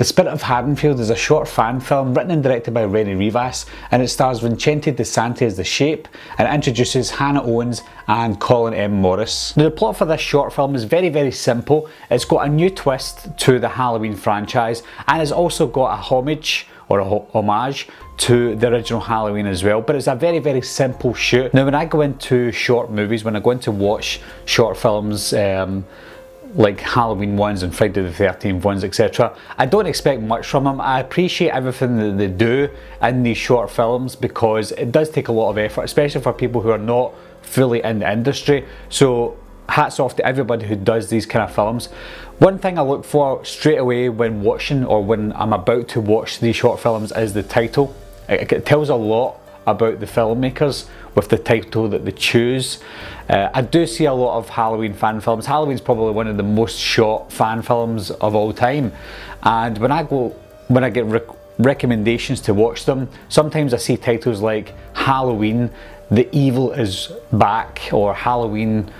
The Spirit of Haddonfield is a short fan film written and directed by Rennie Rivas, and it stars Vincente De Sante as the Shape and introduces Hannah Owens and Colin M. Morris. Now, the plot for this short film is very simple. It's got a new twist to the Halloween franchise, and it's also got a homage or a homage to the original Halloween as well, but it's a very simple shoot. Now, when I go into short movies, when I go into watch short films, like Halloween ones and Friday the 13th ones, etc. I don't expect much from them. I appreciate everything that they do in these short films because it does take a lot of effort, especially for people who are not fully in the industry. So hats off to everybody who does these kind of films. One thing I look for straight away when watching or when I'm about to watch these short films is the title. It tells a lot about the filmmakers with the title that they choose. I do see a lot of Halloween fan films. Halloween's probably one of the most shot fan films of all time, and when I get recommendations to watch them, sometimes I see titles like Halloween, The Evil is Back, or Halloween,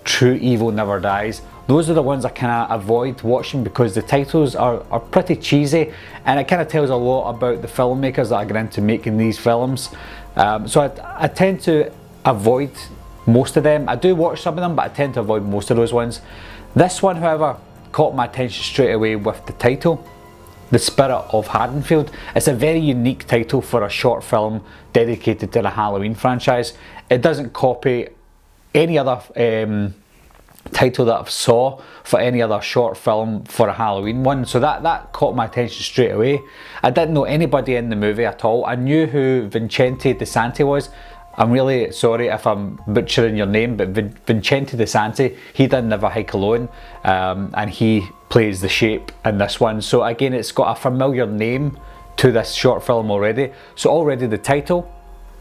True Evil Never Dies. Those are the ones I kind of avoid watching because the titles are pretty cheesy, and it kind of tells a lot about the filmmakers that are getting into making these films. So I tend to avoid most of them. I do watch some of them, but I tend to avoid most of those ones. This one, however, caught my attention straight away with the title, The Spirit of Haddonfield. It's a very unique title for a short film dedicated to the Halloween franchise. It doesn't copy any other title that I've saw for any other short film for a Halloween one, so that caught my attention straight away. I didn't know anybody in the movie at all. I knew who Vincente De Sante was. I'm really sorry if I'm butchering your name, but Vincente De Sante, he did Never Hike Alone, and he plays the Shape in this one. So again, it's got a familiar name to this short film already. So already the title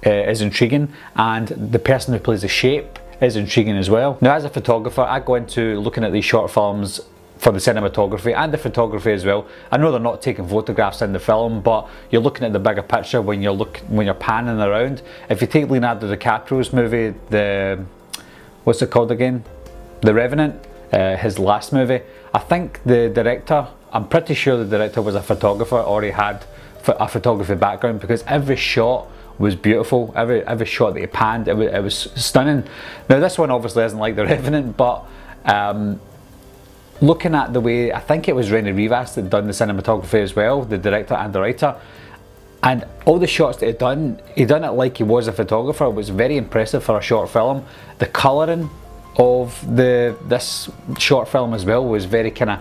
is intriguing, and the person who plays the Shape is intriguing as well. Now, as a photographer, I go into looking at these short films for the cinematography and the photography as well. I know they're not taking photographs in the film, but you're looking at the bigger picture when you're panning around. If you take Leonardo DiCaprio's movie, what's it called again? The Revenant, his last movie. I think the director, I'm pretty sure the director was a photographer or he had a photography background, because every shot was beautiful. Every shot that he panned, it was stunning. Now, this one obviously isn't like The Revenant, but looking at the way, I think it was Rennie Rivas that done the cinematography as well, the director and the writer, and all the shots that he done it like he was a photographer. It was very impressive for a short film. The colouring of this short film as well was very kind of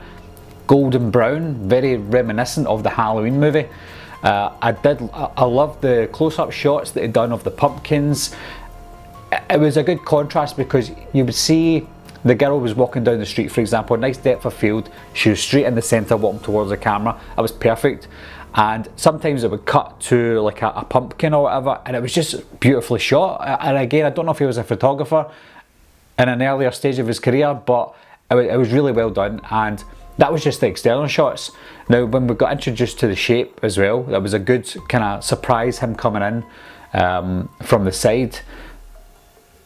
golden brown, very reminiscent of the Halloween movie. I love the close-up shots that he'd done of the pumpkins. It was a good contrast because you would see the girl was walking down the street, for example, a nice depth of field. She was straight in the centre walking towards the camera. It was perfect. And sometimes it would cut to like a pumpkin or whatever, and it was just beautifully shot. And again, I don't know if he was a photographer in an earlier stage of his career, but it was really well done. And that was just the external shots. Now, when we got introduced to the Shape as well, that was a good kind of surprise, him coming in from the side.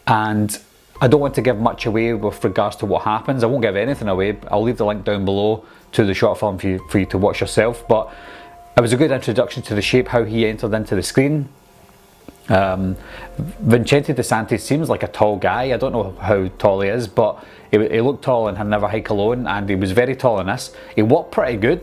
And I don't want to give much away with regards to what happens. I won't give anything away. I'll leave the link down below to the short film for you to watch yourself. But it was a good introduction to the Shape, how he entered into the screen. Vincente De Sante seems like a tall guy. I don't know how tall he is, but he looked tall in Never Hike Alone, and he was very tall in this. He walked pretty good.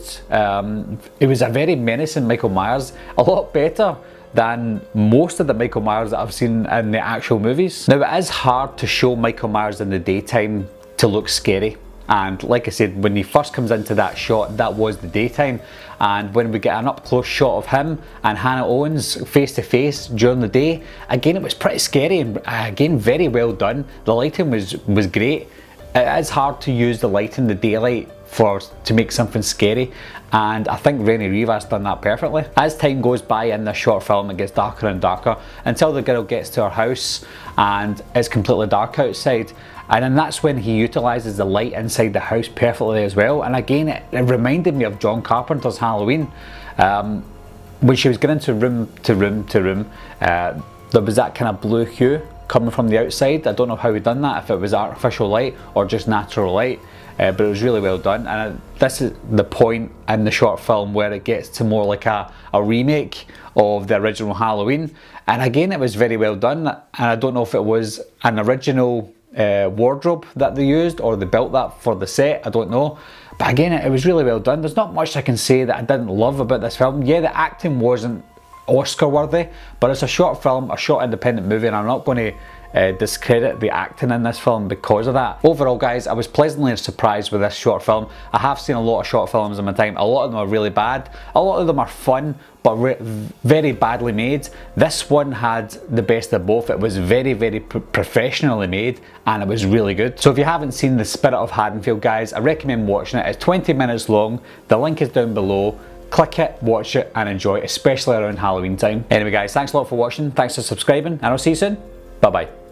He was a very menacing Michael Myers, a lot better than most of the Michael Myers that I've seen in the actual movies. Now, it is hard to show Michael Myers in the daytime to look scary. And like I said, when he first comes into that shot, that was the daytime. And when we get an up close shot of him and Hannah Owens face to face during the day, again, it was pretty scary, and again, very well done. The lighting was great. It is hard to use the light in the daylight to make something scary, and I think Rennie Rivas done that perfectly. As time goes by in this short film, it gets darker and darker until the girl gets to her house and it's completely dark outside. And then that's when he utilises the light inside the house perfectly as well. And again, it reminded me of John Carpenter's Halloween. When she was getting into room to room to room, there was that kind of blue hue coming from the outside. I don't know how he done that, if it was artificial light or just natural light. but it was really well done. And this is the point in the short film where it gets to more like a remake of the original Halloween, and again it was very well done. And I don't know if it was an original wardrobe that they used or they built that for the set, I don't know, but again it was really well done. There's not much I can say that I didn't love about this film. Yeah, the acting wasn't Oscar worthy, but it's a short film, a short independent movie, and I'm not going to discredit the acting in this film because of that. Overall guys, I was pleasantly surprised with this short film. I have seen a lot of short films in my time. A lot of them are really bad, a lot of them are fun but very badly made. This one had the best of both. It was very professionally made and it was really good. So if you haven't seen The Spirit of Haddonfield guys, I recommend watching it. It's 20 minutes long, the link is down below. Click it, watch it and enjoy, especially around Halloween time. Anyway guys, thanks a lot for watching, thanks for subscribing, and I'll see you soon. Bye bye.